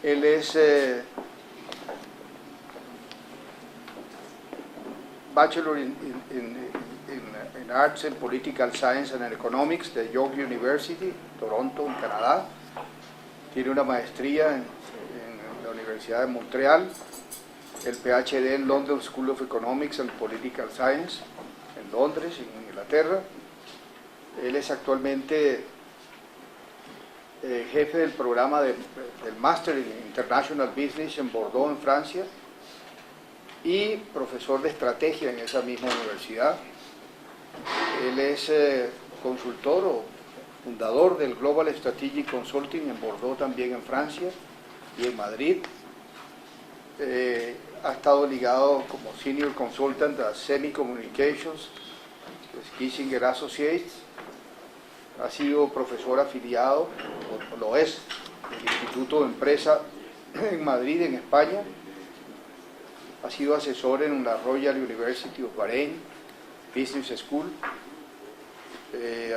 Él es Bachelor in Arts and Political Science and Economics de York University, Toronto, en Canadá. Tiene una maestría en la Universidad de Montreal, el PhD en London School of Economics and Political Science, en Londres, en Inglaterra. Él es actualmente jefe del programa del Master in International Business en Bordeaux, en Francia, y profesor de estrategia en esa misma universidad. Él es consultor o fundador del Global Strategic Consulting en Bordeaux, también en Francia, y en Madrid. Ha estado ligado como Senior Consultant a Semi Communications, Kissinger Associates. Ha sido profesor afiliado, o lo es, del Instituto de Empresa en Madrid, en España. Ha sido asesor en la Royal University of Bahrain Business School.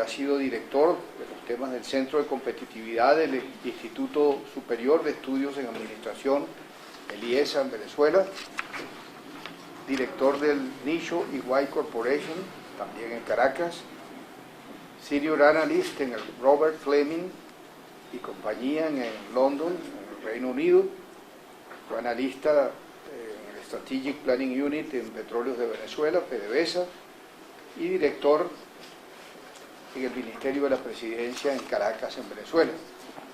Ha sido director de los temas del Centro de Competitividad del Instituto Superior de Estudios en Administración, el IESA, en Venezuela. Director del Nicho EY Corporation, también en Caracas. Senior Analyst en el Robert Fleming y compañía en London, en el Reino Unido. Fue analista en el Strategic Planning Unit en Petróleos de Venezuela, PDVSA, y director en el Ministerio de la Presidencia en Caracas, en Venezuela.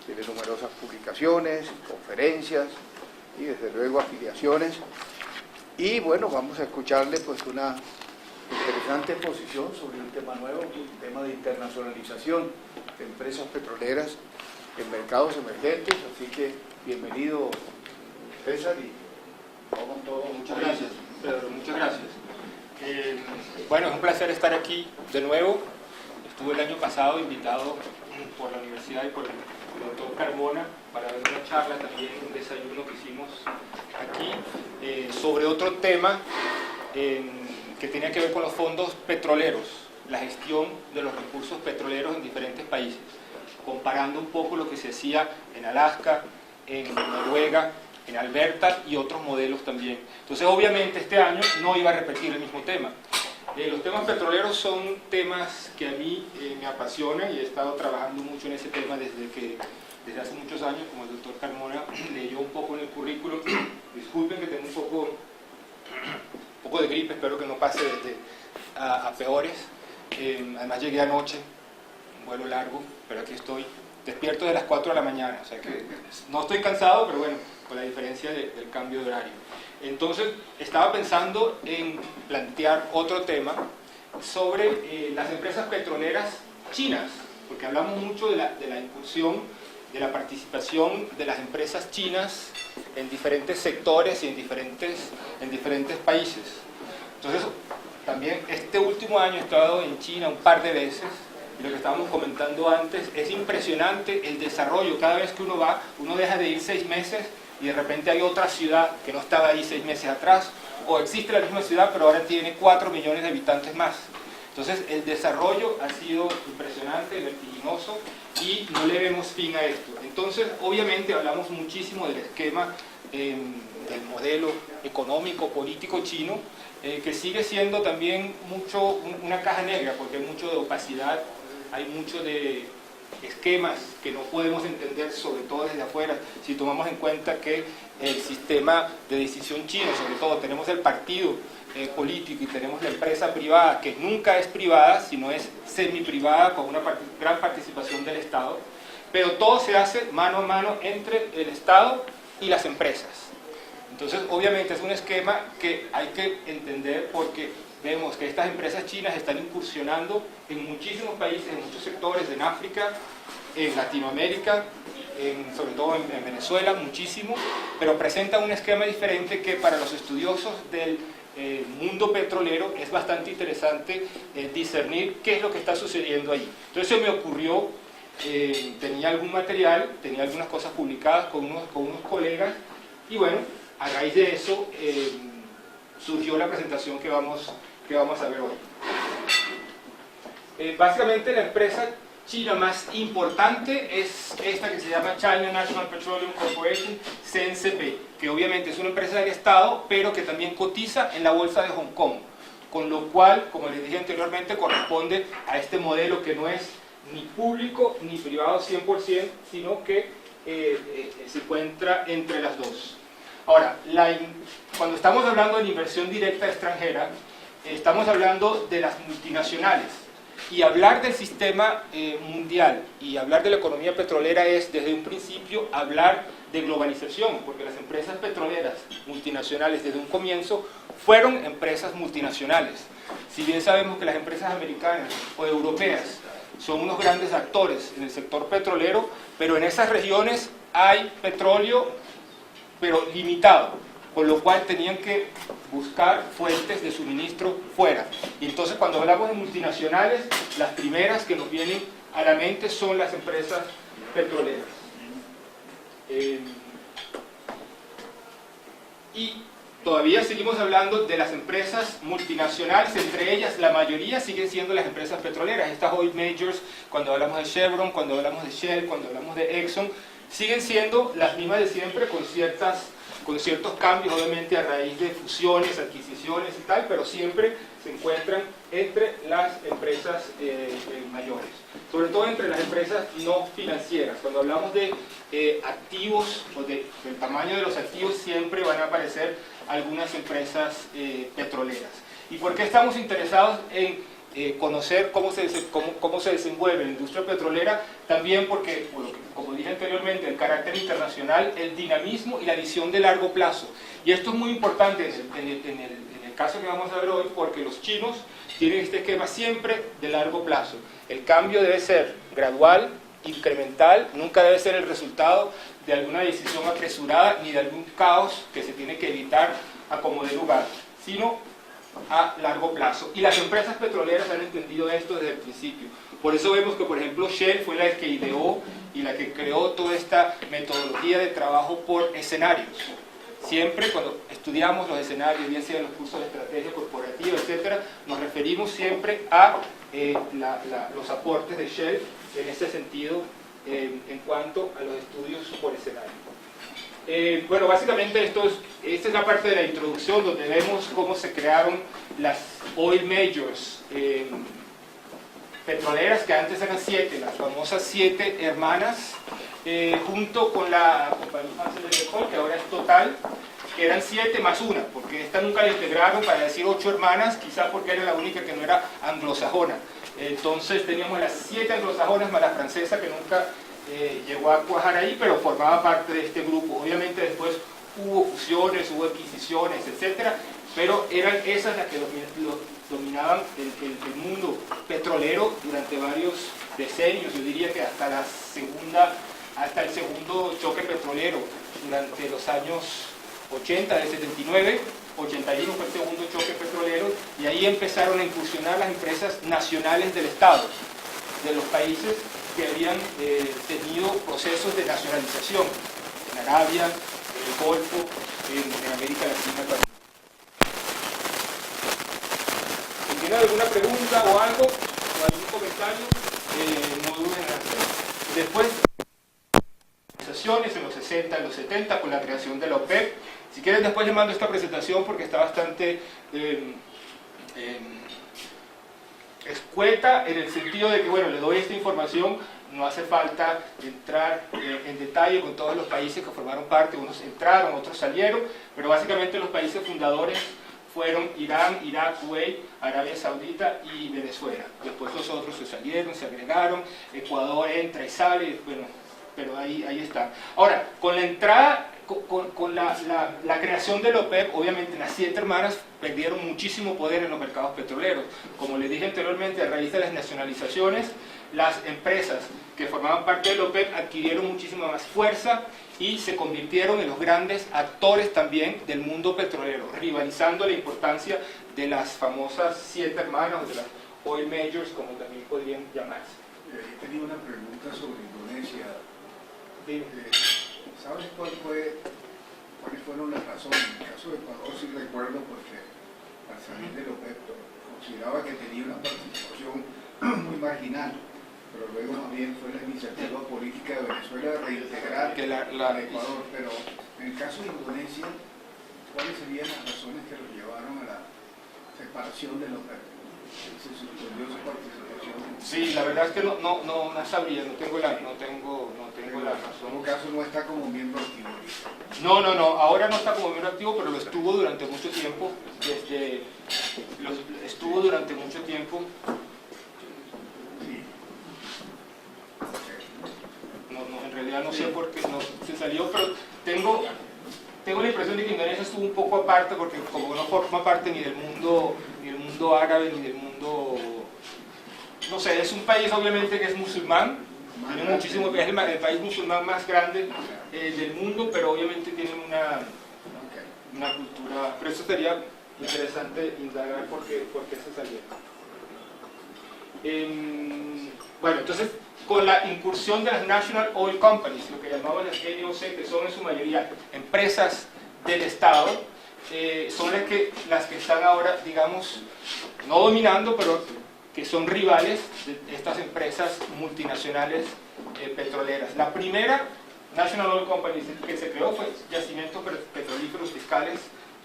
Tiene numerosas publicaciones, conferencias y desde luego afiliaciones. Y bueno, vamos a escucharle pues una interesante exposición sobre un tema nuevo, un tema de internacionalización de empresas petroleras en mercados emergentes. Así que bienvenido, César, y vamos todos. Muchas gracias, Pedro, muchas gracias. Bueno, es un placer estar aquí de nuevo. Estuve el año pasado invitado por la universidad y por el doctor Carmona para ver una charla, también un desayuno que hicimos aquí, sobre otro tema que tenía que ver con los fondos petroleros, la gestión de los recursos petroleros en diferentes países, comparando un poco lo que se hacía en Alaska, en Noruega, en Alberta y otros modelos también. Entonces, obviamente, este año no iba a repetir el mismo tema. Los temas petroleros son temas que a mí me apasionan y he estado trabajando mucho en ese tema desde hace muchos años, como el doctor Carmona leyó un poco en el currículo. Disculpen que tengo un poco de gripe, espero que no pase a peores. Además llegué anoche, un vuelo largo, pero aquí estoy, despierto de las 4 de la mañana, o sea que no estoy cansado, pero bueno, con la diferencia del cambio de horario. Entonces, estaba pensando en plantear otro tema sobre las empresas petroleras chinas, porque hablamos mucho de la incursión, de la participación de las empresas chinas en diferentes sectores y en diferentes países. Entonces, también este último año he estado en China un par de veces, y lo que estábamos comentando antes, es impresionante el desarrollo. Cada vez que uno va, uno deja de ir 6 meses y de repente hay otra ciudad que no estaba ahí 6 meses atrás, o existe la misma ciudad pero ahora tiene 4 millones de habitantes más. Entonces el desarrollo ha sido impresionante, vertiginoso, y no le vemos fin a esto. Entonces, obviamente hablamos muchísimo del esquema, del modelo económico, político chino, que sigue siendo también mucho una caja negra, porque hay mucho de opacidad, hay mucho de esquemas que no podemos entender, sobre todo desde afuera, si tomamos en cuenta que el sistema de decisión chino, sobre todo tenemos el partido político y tenemos la empresa privada, que nunca es privada, sino es semi-privada con una gran participación del Estado, pero todo se hace mano a mano entre el Estado y las empresas. Entonces, obviamente es un esquema que hay que entender, porque vemos que estas empresas chinas están incursionando en muchísimos países, en muchos sectores, en África, en Latinoamérica, sobre todo en Venezuela, muchísimo, pero presentan un esquema diferente que para los estudiosos del mundo petrolero es bastante interesante discernir qué es lo que está sucediendo ahí. Entonces se me ocurrió, tenía algún material, tenía algunas cosas publicadas con unos colegas, y bueno, a raíz de eso surgió la presentación que vamos a ver hoy. Básicamente la empresa China más importante es esta que se llama China National Petroleum Corporation, CNCP, que obviamente es una empresa del Estado, pero que también cotiza en la bolsa de Hong Kong, con lo cual, como les dije anteriormente, corresponde a este modelo que no es ni público ni privado 100%, sino que se encuentra entre las dos. Ahora, cuando estamos hablando de inversión directa extranjera, estamos hablando de las multinacionales. Y hablar del sistema mundial y hablar de la economía petrolera es, desde un principio, hablar de globalización, porque las empresas petroleras multinacionales desde un comienzo fueron empresas multinacionales. Si bien sabemos que las empresas americanas o europeas son unos grandes actores en el sector petrolero, pero en esas regiones hay petróleo, pero limitado, con lo cual tenían que buscar fuentes de suministro fuera. Y entonces cuando hablamos de multinacionales, las primeras que nos vienen a la mente son las empresas petroleras. Y todavía seguimos hablando de las empresas multinacionales, entre ellas la mayoría siguen siendo las empresas petroleras. Estas oil majors, cuando hablamos de Chevron, cuando hablamos de Shell, cuando hablamos de Exxon, siguen siendo las mismas de siempre con ciertos cambios, obviamente a raíz de fusiones, adquisiciones y tal, pero siempre se encuentran entre las empresas mayores, sobre todo entre las empresas no financieras. Cuando hablamos de activos o del tamaño de los activos, siempre van a aparecer algunas empresas petroleras. ¿Y por qué estamos interesados en conocer cómo se desenvuelve la industria petrolera? También porque, bueno, como dije anteriormente, el carácter internacional, el dinamismo y la visión de largo plazo. Y esto es muy importante en el caso que vamos a ver hoy, porque los chinos tienen este esquema siempre de largo plazo. El cambio debe ser gradual, incremental, nunca debe ser el resultado de alguna decisión apresurada ni de algún caos que se tiene que evitar a como dé lugar, sino a largo plazo. Y las empresas petroleras han entendido esto desde el principio. Por eso vemos que, por ejemplo, Shell fue la que ideó y la que creó toda esta metodología de trabajo por escenarios. Siempre cuando estudiamos los escenarios, bien sea en los cursos de estrategia corporativa, etc., nos referimos siempre a los aportes de Shell en ese sentido en cuanto a los estudios por escenario. Bueno, básicamente esta es la parte de la introducción donde vemos cómo se crearon las oil majors petroleras, que antes eran 7, las famosas 7 hermanas, junto con la compañía que ahora es Total, que eran 7 más una, porque esta nunca la integraron para decir 8 hermanas, quizás porque era la única que no era anglosajona. Entonces teníamos las 7 anglosajonas más la francesa, que nunca llegó a cuajar ahí, pero formaba parte de este grupo. Obviamente después hubo fusiones, hubo adquisiciones, etcétera, pero eran esas las que dominaban el mundo petrolero durante varios decenios. Yo diría que hasta el segundo choque petrolero durante los años 80, del 79, 81 fue el segundo choque petrolero, y ahí empezaron a incursionar las empresas nacionales del Estado, de los países que habían tenido procesos de nacionalización, en Arabia, en el Golfo, en América Latina también. Si tienen alguna pregunta o algo, o algún comentario, no duden en hacerlo. Después, en los 60, en los 70, con la creación de la OPEP. Si quieren, después les mando esta presentación porque está bastante escueta, en el sentido de que, bueno, le doy esta información, no hace falta entrar en detalle con todos los países que formaron parte. Unos entraron, otros salieron, pero básicamente los países fundadores fueron Irán, Irak, Kuwait, Arabia Saudita y Venezuela. Después los otros se salieron, se agregaron, Ecuador entra y sale, bueno, pero ahí está. Ahora, con la entrada, con la creación de la OPEP, obviamente las 7 hermanas perdieron muchísimo poder en los mercados petroleros. Como les dije anteriormente, a raíz de las nacionalizaciones, las empresas que formaban parte de la OPEP adquirieron muchísima más fuerza y se convirtieron en los grandes actores también del mundo petrolero, rivalizando la importancia de las famosas 7 hermanas, o de las oil majors, como también podrían llamarse. Tenía una pregunta sobre Indonesia. ¿Sabes cuáles fueron las razones? En el caso de Ecuador sí recuerdo, porque al salir de la OPEP consideraba que tenía una participación muy marginal pero luego más bien fue la iniciativa política de Venezuela de reintegrar Que al Ecuador. Pero en el caso de Indonesia, ¿cuáles serían las razones que los llevaron a la separación de los países? ¿Se suspendió su participación? Sí, la verdad es que no sabría, no tengo la razón. En todo caso no está como miembro activo. No, ahora no está como miembro activo, pero lo estuvo durante mucho tiempo, estuvo durante mucho tiempo. Sí. No, en realidad no sé por qué no se salió, pero tengo la impresión de que Indonesia estuvo un poco aparte, porque como no forma parte ni del mundo árabe, ni del mundo, no sé, es un país obviamente que es musulmán, tiene muchísimo, es el país musulmán más grande del mundo, pero obviamente tienen una cultura, pero eso sería interesante indagar por qué se salieron. Bueno, entonces, con la incursión de las National Oil Companies, lo que llamamos las NOC, que son en su mayoría empresas del Estado, son las que están ahora, digamos, no dominando, pero que son rivales de estas empresas multinacionales petroleras. La primera National Oil Company que se creó fue Yacimientos Petrolíferos Fiscales,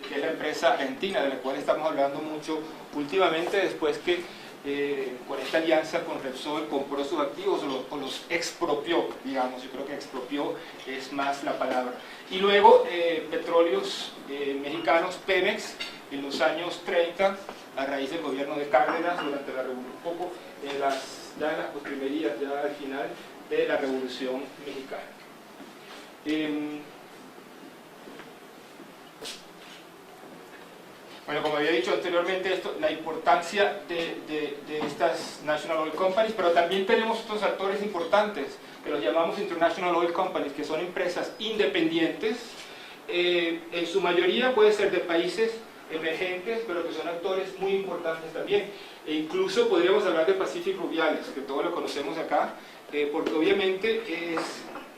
que es la empresa argentina de la cual estamos hablando mucho últimamente, después que con esta alianza con Repsol compró sus activos o los expropió, digamos. Yo creo que expropió es más la palabra. Y luego Petróleos Mexicanos, Pemex, en los años 30, a raíz del gobierno de Cárdenas, durante la revolución, un poco ya en las postrimerías, ya al final de la Revolución Mexicana. Bueno, como había dicho anteriormente, la importancia de estas National Oil Companies, pero también tenemos otros actores importantes, que los llamamos International Oil Companies, que son empresas independientes, en su mayoría puede ser de países emergentes, pero que son actores muy importantes también. E incluso podríamos hablar de Pacific Rubiales, que todos lo conocemos acá, porque obviamente es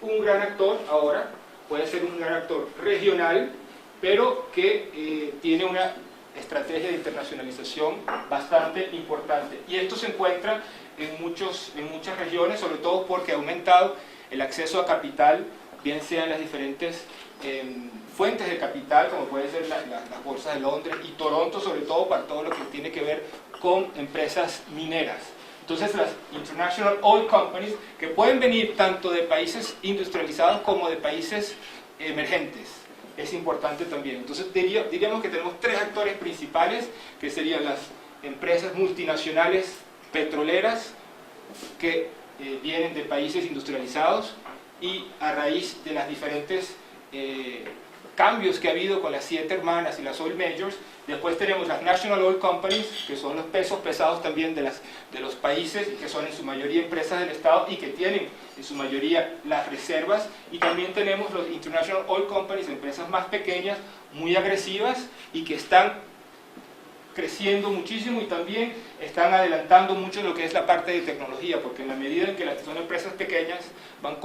un gran actor ahora, puede ser un gran actor regional, pero que tiene una estrategia de internacionalización bastante importante. Y esto se encuentra en muchas regiones, sobre todo porque ha aumentado el acceso a capital, bien sean las diferentes fuentes de capital, como puede ser las bolsas de Londres y Toronto, sobre todo para todo lo que tiene que ver con empresas mineras. Entonces las International Oil Companies, que pueden venir tanto de países industrializados como de países emergentes, es importante también. Entonces diríamos que tenemos tres actores principales, que serían las empresas multinacionales petroleras que vienen de países industrializados, y a raíz de las diferentes cambios que ha habido con las 7 hermanas y las oil majors, después tenemos las National Oil Companies, que son los pesos pesados también de los países, y que son en su mayoría empresas del Estado y que tienen en su mayoría las reservas, y también tenemos los International Oil Companies, empresas más pequeñas, muy agresivas y que están creciendo muchísimo y también están adelantando mucho lo que es la parte de tecnología, porque en la medida en que son empresas pequeñas van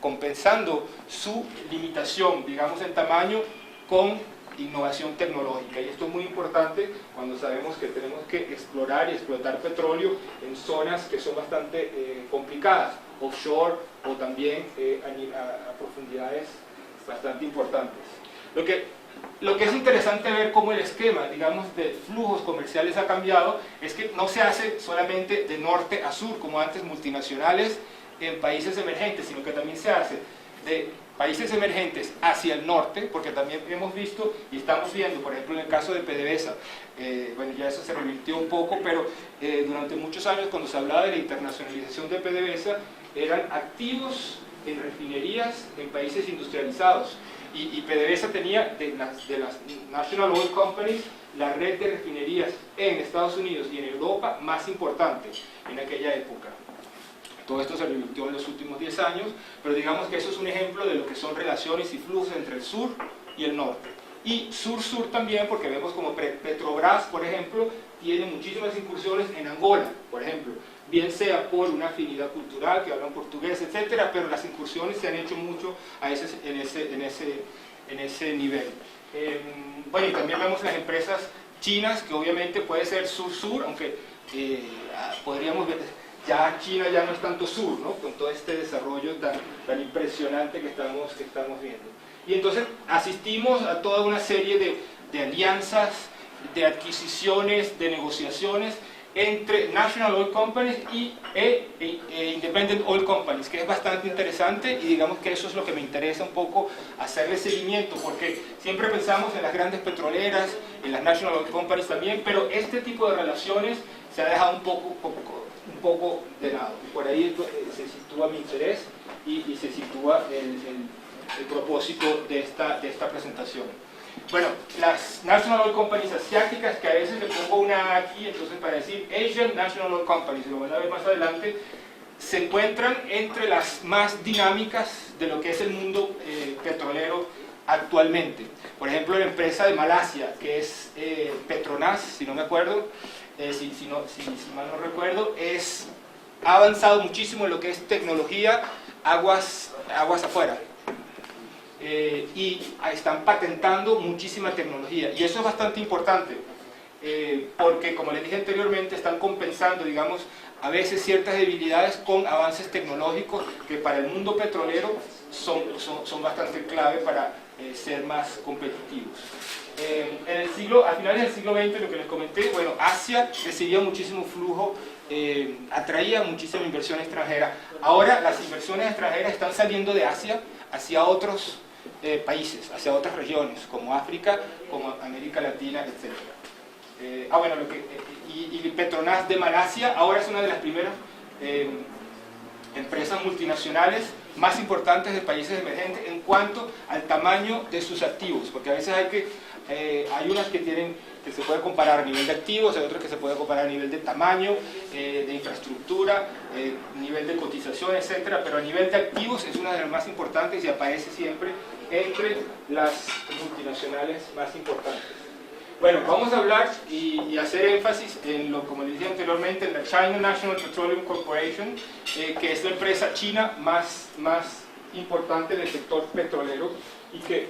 compensando su limitación, digamos, en tamaño con innovación tecnológica. Y esto es muy importante cuando sabemos que tenemos que explorar y explotar petróleo en zonas que son bastante complicadas, offshore o también a profundidades bastante importantes. Lo que es interesante ver cómo el esquema, digamos, de flujos comerciales ha cambiado, es que no se hace solamente de norte a sur, como antes multinacionales en países emergentes, sino que también se hace de países emergentes hacia el norte, porque también hemos visto y estamos viendo, por ejemplo, en el caso de PDVSA, bueno, ya eso se revirtió un poco, pero durante muchos años, cuando se hablaba de la internacionalización de PDVSA, eran activos en refinerías en países industrializados. Y PDVSA tenía de las National Oil Companies la red de refinerías en Estados Unidos y en Europa más importante en aquella época. Todo esto se revirtió en los últimos 10 años, pero digamos que eso es un ejemplo de lo que son relaciones y flujos entre el sur y el norte. Y sur-sur también, porque vemos como Petrobras, por ejemplo, tiene muchísimas incursiones en Angola, por ejemplo, bien sea por una afinidad cultural, que hablan portugués, etcétera, pero las incursiones se han hecho mucho en ese nivel. Bueno, y también vemos las empresas chinas, que obviamente puede ser sur-sur, aunque podríamos ya China ya no es tanto sur, ¿no? Con todo este desarrollo tan impresionante que estamos viendo. Y entonces asistimos a toda una serie de alianzas, de adquisiciones, de negociaciones entre National Oil Companies e Independent Oil Companies, que es bastante interesante, y digamos que eso es lo que me interesa un poco hacerle seguimiento, porque siempre pensamos en las grandes petroleras, en las National Oil Companies también, pero este tipo de relaciones se ha dejado un poco de lado. Y por ahí se sitúa mi interés y se sitúa el propósito de esta presentación. Bueno, las National Oil Companies asiáticas, que a veces le pongo una aquí, entonces para decir Asian National Oil Companies, lo van a ver más adelante, se encuentran entre las más dinámicas de lo que es el mundo petrolero actualmente. Por ejemplo, la empresa de Malasia, que es Petronas, si no me acuerdo, si mal no recuerdo, ha avanzado muchísimo en lo que es tecnología aguas afuera. Y están patentando muchísima tecnología, y eso es bastante importante, porque como les dije anteriormente, están compensando, digamos, a veces ciertas debilidades con avances tecnológicos que para el mundo petrolero son bastante clave para ser más competitivos. A finales del siglo XX, lo que les comenté, bueno, Asia recibía muchísimo flujo, atraía muchísima inversión extranjera. Ahora las inversiones extranjeras están saliendo de Asia hacia otros países, hacia otras regiones, como África, como América Latina, etc. Y Petronas de Malasia ahora es una de las primeras empresas multinacionales más importantes de países emergentes en cuanto al tamaño de sus activos, porque a veces hay unas que se puede comparar a nivel de activos, hay otras que se puede comparar a nivel de tamaño, de infraestructura, nivel de cotización, etcétera, pero a nivel de activos es una de las más importantes y aparece siempre entre las multinacionales más importantes. Bueno, vamos a hablar y hacer énfasis en lo, como les dije anteriormente, en la China National Petroleum Corporation, que es la empresa china más importante del sector petrolero y que,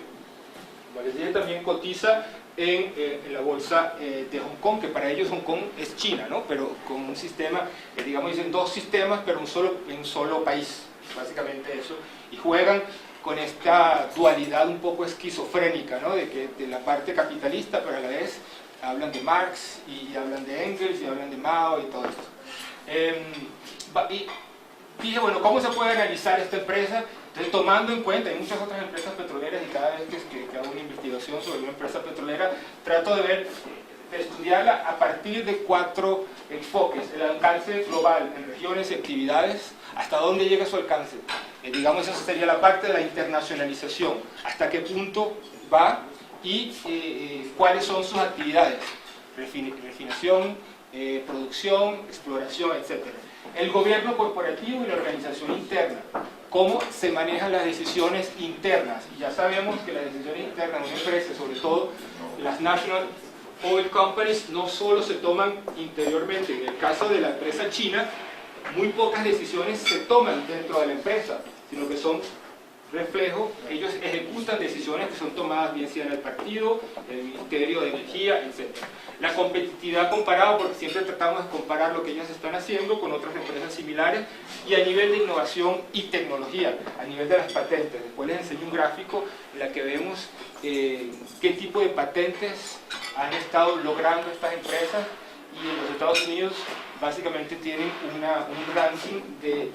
como les dije, también cotiza en la bolsa de Hong Kong, que para ellos Hong Kong es China, ¿no? Pero con un sistema, digamos, dicen dos sistemas, pero en un solo país, básicamente eso, y juegan con esta dualidad un poco esquizofrénica, ¿no? De la parte capitalista, pero a la vez hablan de Marx y hablan de Engels y hablan de Mao y todo esto. Y dije, bueno, ¿cómo se puede analizar esta empresa? Entonces, tomando en cuenta, hay muchas otras empresas petroleras, y cada vez que hago una investigación sobre una empresa petrolera, trato de estudiarla a partir de 4 enfoques: el alcance global en regiones y actividades, hasta dónde llega su alcance, digamos, esa sería la parte de la internacionalización, hasta qué punto va y cuáles son sus actividades, refinación, producción, exploración, etc. El gobierno corporativo y la organización interna, cómo se manejan las decisiones internas. Y ya sabemos que las decisiones internas de una empresa, sobre todo las National Oil Companies, no solo se toman interiormente. En el caso de la empresa china, muy pocas decisiones se toman dentro de la empresa, sino que son reflejo, ellos ejecutan decisiones que son tomadas bien sea en el partido, el Ministerio de Energía, etc. La competitividad comparada, porque siempre tratamos de comparar lo que ellos están haciendo con otras empresas similares, y a nivel de innovación y tecnología, a nivel de las patentes. Después les enseño un gráfico en la que vemos qué tipo de patentes han estado logrando estas empresas, y en los Estados Unidos básicamente tienen un ranking de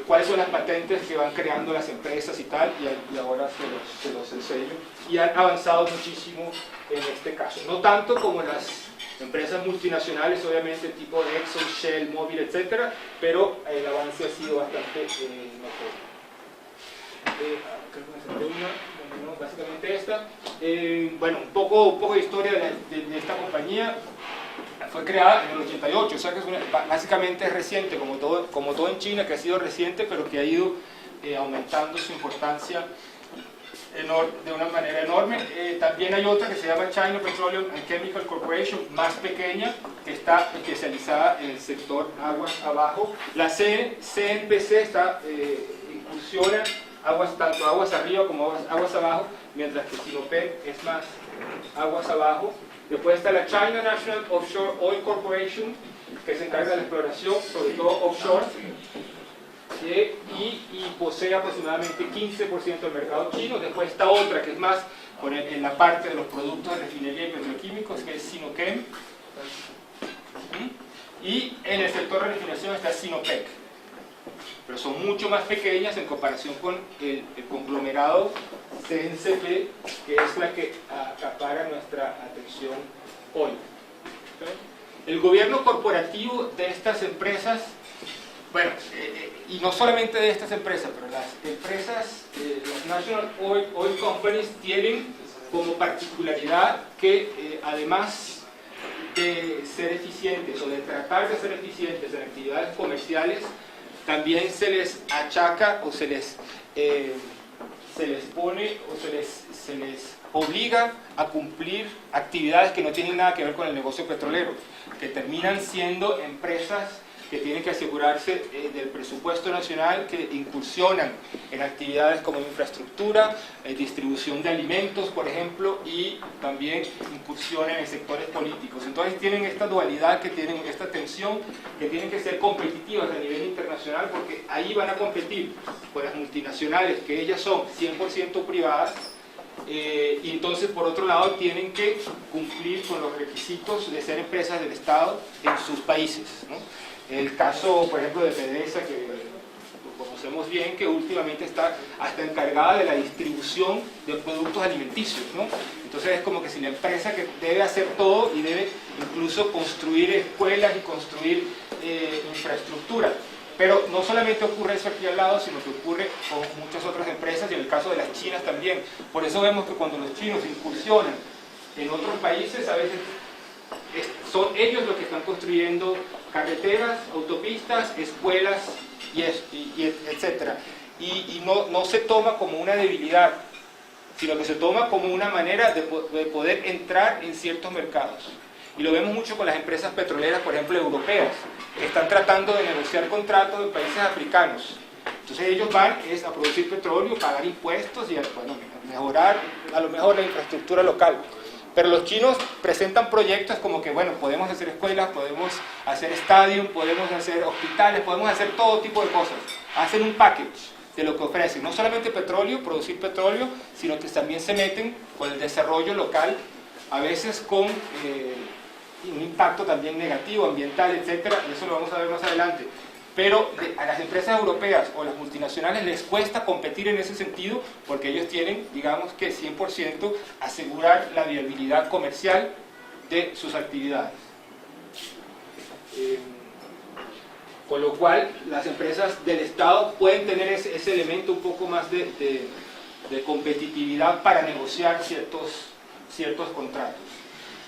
cuáles son las patentes que van creando las empresas y tal, y ahora se los enseño, y han avanzado muchísimo en este caso, no tanto como las empresas multinacionales, obviamente, tipo de Exxon, Shell, Mobil, etcétera, pero el avance ha sido bastante notorio. Creo que me salté una, básicamente esta. Bueno, un poco de historia de esta compañía. Fue creada en el 88, o sea que básicamente es reciente, como todo en China, que ha sido reciente, pero que ha ido aumentando su importancia de una manera enorme. También hay otra que se llama China Petroleum and Chemical Corporation, más pequeña, que está especializada en el sector aguas abajo. La CNPC incursiona tanto aguas arriba como aguas abajo, mientras que Sinopec es más aguas abajo. Después está la China National Offshore Oil Corporation, que se encarga de la exploración, sobre todo offshore, y posee aproximadamente 15% del mercado chino. Después está otra que es más en la parte de los productos de refinería y petroquímicos, que es Sinochem. Y en el sector de refinación está Sinopec, pero son mucho más pequeñas en comparación con el conglomerado CNCP, que es la que acapara nuestra atención hoy. El gobierno corporativo de estas empresas, bueno, y no solamente de estas empresas, pero las empresas, las National Oil Companies, tienen como particularidad que además de ser eficientes o de tratar de ser eficientes en actividades comerciales, también se les achaca o se les pone o se les obliga a cumplir actividades que no tienen nada que ver con el negocio petrolero, que terminan siendo empresas que tienen que asegurarse del presupuesto nacional, que incursionan en actividades como infraestructura, distribución de alimentos, por ejemplo, y también incursionan en sectores políticos. Entonces tienen esta dualidad, que tienen esta tensión, que tienen que ser competitivas a nivel internacional, porque ahí van a competir con las multinacionales, que ellas son 100% privadas, y entonces por otro lado tienen que cumplir con los requisitos de ser empresas del Estado en sus países, ¿no? El caso, por ejemplo, de PDVSA, que lo conocemos bien, que últimamente está hasta encargada de la distribución de productos alimenticios, ¿no? Entonces es como que si la empresa que debe hacer todo y debe incluso construir escuelas y construir infraestructura. Pero no solamente ocurre eso aquí al lado, sino que ocurre con muchas otras empresas, y en el caso de las chinas también. Por eso vemos que cuando los chinos incursionan en otros países, a veces son ellos los que están construyendo carreteras, autopistas, escuelas, etc. Y no se toma como una debilidad, sino que se toma como una manera de poder entrar en ciertos mercados. Y lo vemos mucho con las empresas petroleras, por ejemplo, europeas, que están tratando de negociar contratos en países africanos. Entonces ellos van a producir petróleo, pagar impuestos y mejorar a lo mejor la infraestructura local. Pero los chinos presentan proyectos como que, bueno, podemos hacer escuelas, podemos hacer estadios, podemos hacer hospitales, podemos hacer todo tipo de cosas. Hacen un package de lo que ofrecen. No solamente petróleo, producir petróleo, sino que también se meten con el desarrollo local, a veces con un impacto también negativo, ambiental, etcétera, y eso lo vamos a ver más adelante. Pero a las empresas europeas o las multinacionales les cuesta competir en ese sentido, porque ellos tienen, digamos que 100% asegurar la viabilidad comercial de sus actividades. Con lo cual, las empresas del Estado pueden tener ese elemento un poco más de competitividad para negociar ciertos contratos.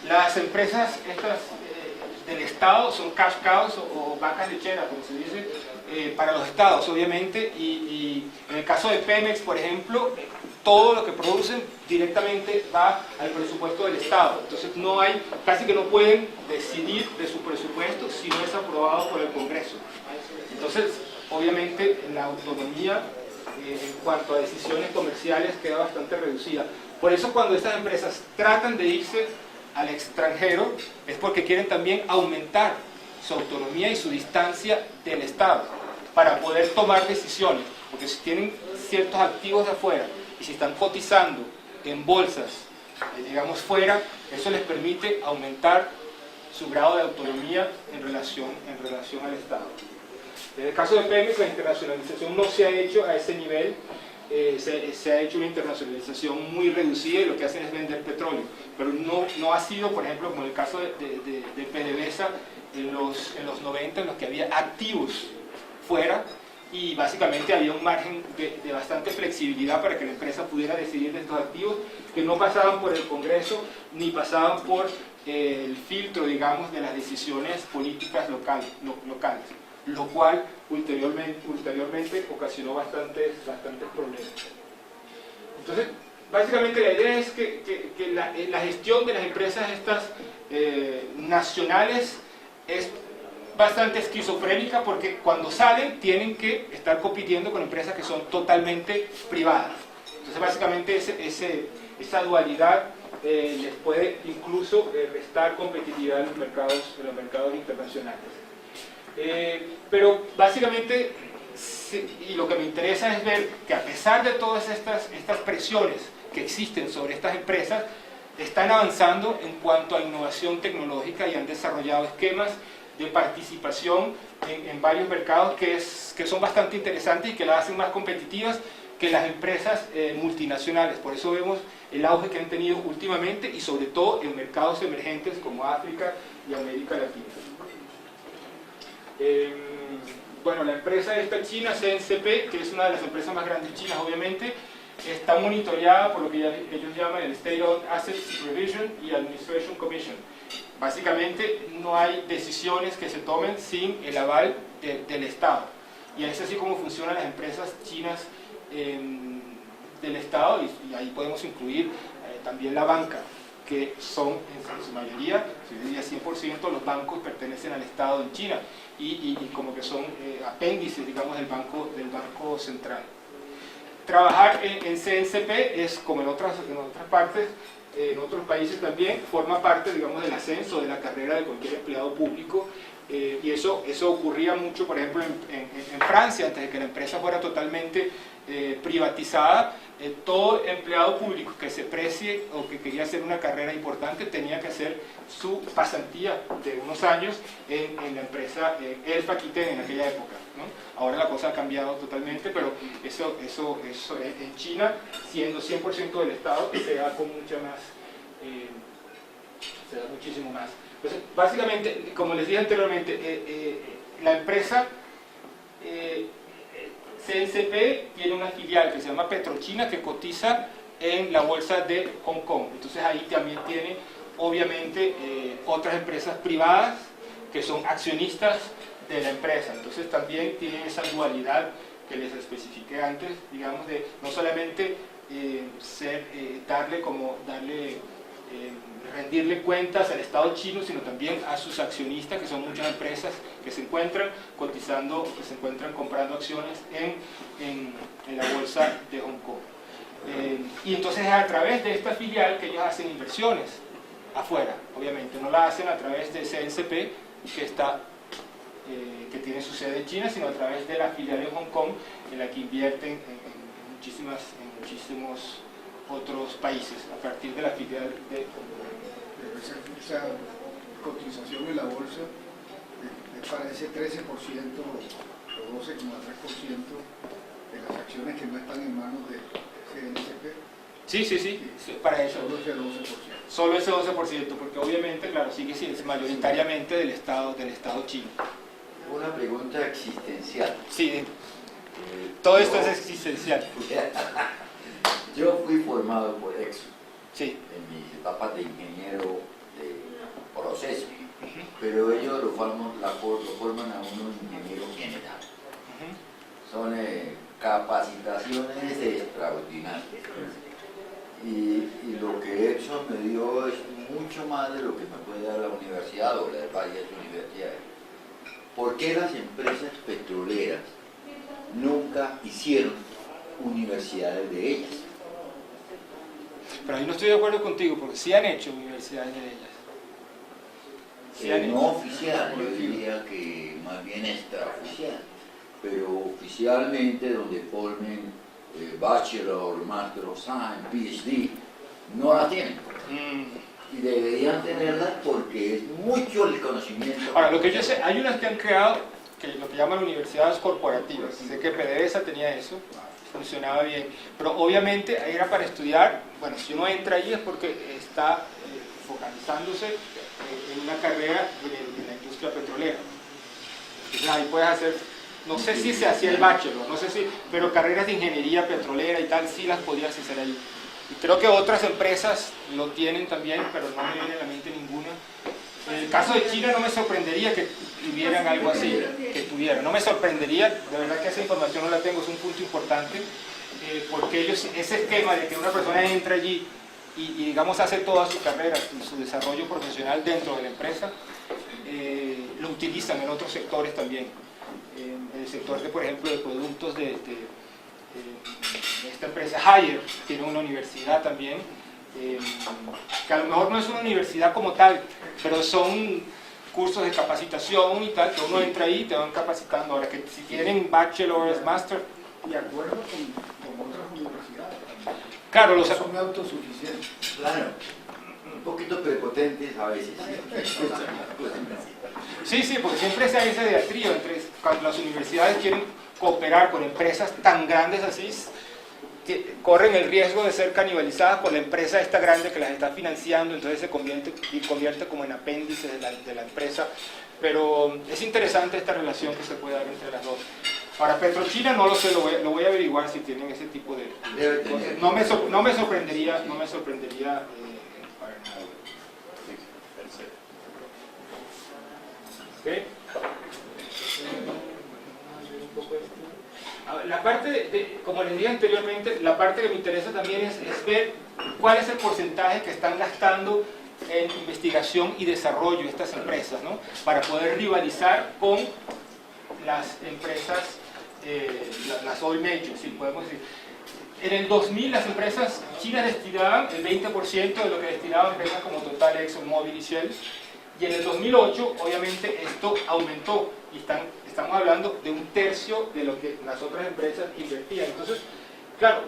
Las empresas estas del Estado son cash cows o vacas lecheras, como se dice, para los estados, obviamente, y en el caso de Pemex, por ejemplo, todo lo que producen directamente va al presupuesto del Estado. Entonces casi que no pueden decidir de su presupuesto si no es aprobado por el Congreso. Entonces, obviamente, la autonomía en cuanto a decisiones comerciales queda bastante reducida. Por eso cuando estas empresas tratan de irse al extranjero, es porque quieren también aumentar su autonomía y su distancia del Estado para poder tomar decisiones, porque si tienen ciertos activos de afuera y si están cotizando en bolsas, digamos fuera, eso les permite aumentar su grado de autonomía en relación al Estado. En el caso de Pemex, la internacionalización no se ha hecho a ese nivel. Se ha hecho una internacionalización muy reducida y lo que hacen es vender petróleo, pero no ha sido, por ejemplo, como el caso de PDVSA en los 90, en los que había activos fuera y básicamente había un margen de bastante flexibilidad para que la empresa pudiera decidir de estos activos que no pasaban por el Congreso ni pasaban por el filtro, digamos, de las decisiones políticas locales, lo cual ulteriormente ocasionó bastantes problemas. Entonces, básicamente la idea es que la gestión de las empresas estas nacionales es bastante esquizofrénica, porque cuando salen tienen que estar compitiendo con empresas que son totalmente privadas. Entonces, básicamente esa dualidad les puede incluso restar competitividad en los mercados internacionales. Pero básicamente, y lo que me interesa es ver que a pesar de todas estas presiones que existen sobre estas empresas, están avanzando en cuanto a innovación tecnológica y han desarrollado esquemas de participación en varios mercados que son bastante interesantes y que las hacen más competitivas que las empresas multinacionales. Por eso vemos el auge que han tenido últimamente y sobre todo en mercados emergentes como África y América Latina. Bueno, la empresa esta china, CNCP, que es una de las empresas más grandes chinas obviamente, está monitoreada por lo que ellos llaman el State Owned Asset Supervision y Administration Commission. Básicamente no hay decisiones que se tomen sin el aval del Estado. Y es así como funcionan las empresas chinas del Estado, y ahí podemos incluir también la banca, que son en su mayoría, yo diría 100%, los bancos pertenecen al Estado en China y como que son apéndices, digamos, del banco central. Trabajar en CNCP es, como en otras partes, en otros países también, forma parte, digamos, del ascenso de la carrera de cualquier empleado público, y eso ocurría mucho, por ejemplo, en Francia, antes de que la empresa fuera totalmente privatizada. Todo empleado público que se precie o que quería hacer una carrera importante tenía que hacer su pasantía de unos años en la empresa Elf Aquitaine en aquella época, ¿no? Ahora la cosa ha cambiado totalmente, pero eso en China, siendo 100% del Estado, se da con mucha más, se da muchísimo más. Entonces, básicamente, como les dije anteriormente, la empresa CNCP tiene una filial que se llama Petrochina, que cotiza en la bolsa de Hong Kong. Entonces ahí también tiene, obviamente, otras empresas privadas que son accionistas de la empresa. Entonces también tiene esa dualidad que les especifiqué antes, digamos, de no solamente rendirle cuentas al Estado chino, sino también a sus accionistas, que son muchas empresas que se encuentran cotizando, que se encuentran comprando acciones en la bolsa de Hong Kong. Y entonces es a través de esta filial que ellos hacen inversiones afuera, obviamente. No la hacen a través de CNCP, que tiene su sede en China, sino a través de la filial en Hong Kong, en la que invierten en muchísimos otros países, a partir de la filial de Hong Kong. Esa cotización en la bolsa es para ese 13% o 12,3% de las acciones que no están en manos de CNCP. Sí, para eso. Solo ese 12%. Solo ese 12%, porque obviamente, claro, sigue siendo mayoritariamente del Estado chino. Una pregunta existencial. Sí, todo esto es existencial. Yo fui formado por Exxon Sí. en mis etapas de ingeniero de proceso, pero ellos lo forman a uno ingeniero general. Son capacitaciones extraordinarias. Y lo que Exxon me dio es mucho más de lo que me puede dar la universidad o las varias universidades. ¿Por qué las empresas petroleras nunca hicieron universidades de ellas? Pero ahí no estoy de acuerdo contigo, porque sí han hecho universidades de ellas. Sí han No hecho. oficial, yo diría que más bien extraoficial, pero oficialmente donde formen Bachelor, Master of Science, PhD, no la tienen. Y deberían tenerla porque es mucho el conocimiento. Ahora, lo que yo sé, hay unas que han creado, que lo que llaman universidades corporativas. Sé que PDVSA tenía eso, funcionaba bien, pero obviamente era para estudiar. Bueno, si uno entra ahí es porque está focalizándose en una carrera en la industria petrolera. Entonces ahí puedes hacer, no sé si se hacía el bachelor, no sé si, pero carreras de ingeniería petrolera y tal, sí las podías hacer ahí. Y creo que otras empresas lo tienen también, pero no me viene a la mente ninguna. En el caso de China no me sorprendería que tuvieran algo así, no me sorprendería, de verdad que esa información no la tengo, es un punto importante, porque ellos, ese esquema de que una persona entra allí y digamos hace toda su carrera, su desarrollo profesional dentro de la empresa, lo utilizan en otros sectores también, en el sector de, por ejemplo, de productos de esta empresa Haier, tiene una universidad también, que a lo mejor no es una universidad como tal, pero son cursos de capacitación y tal, que uno entra ahí y te van capacitando. Ahora que si tienen bachelor's, master... De acuerdo con otras universidades. Claro, los... Son autosuficientes. Claro, un poquito prepotentes a veces. Sí, sí, porque siempre se hay ese diatrio entre cuando las universidades quieren cooperar con empresas tan grandes así, que corren el riesgo de ser canibalizadas por la empresa esta grande que las está financiando, entonces se convierte como en apéndice de la empresa. Pero es interesante esta relación que se puede dar entre las dos. Ahora, Petrochina no lo sé, lo voy a averiguar si tienen ese tipo de cosas. No me sorprendería para nada. ¿Okay? La parte, como les dije anteriormente, la parte que me interesa también es ver cuál es el porcentaje que están gastando en investigación y desarrollo estas empresas, ¿no? Para poder rivalizar con las empresas, las oil majors, si podemos decir. En el 2000 las empresas chinas destinaban el 20% de lo que destinaban empresas como Total, ExxonMobil y Shell. Y en el 2008, obviamente, esto aumentó y estamos hablando de 1/3 de lo que las otras empresas invertían. Entonces, claro,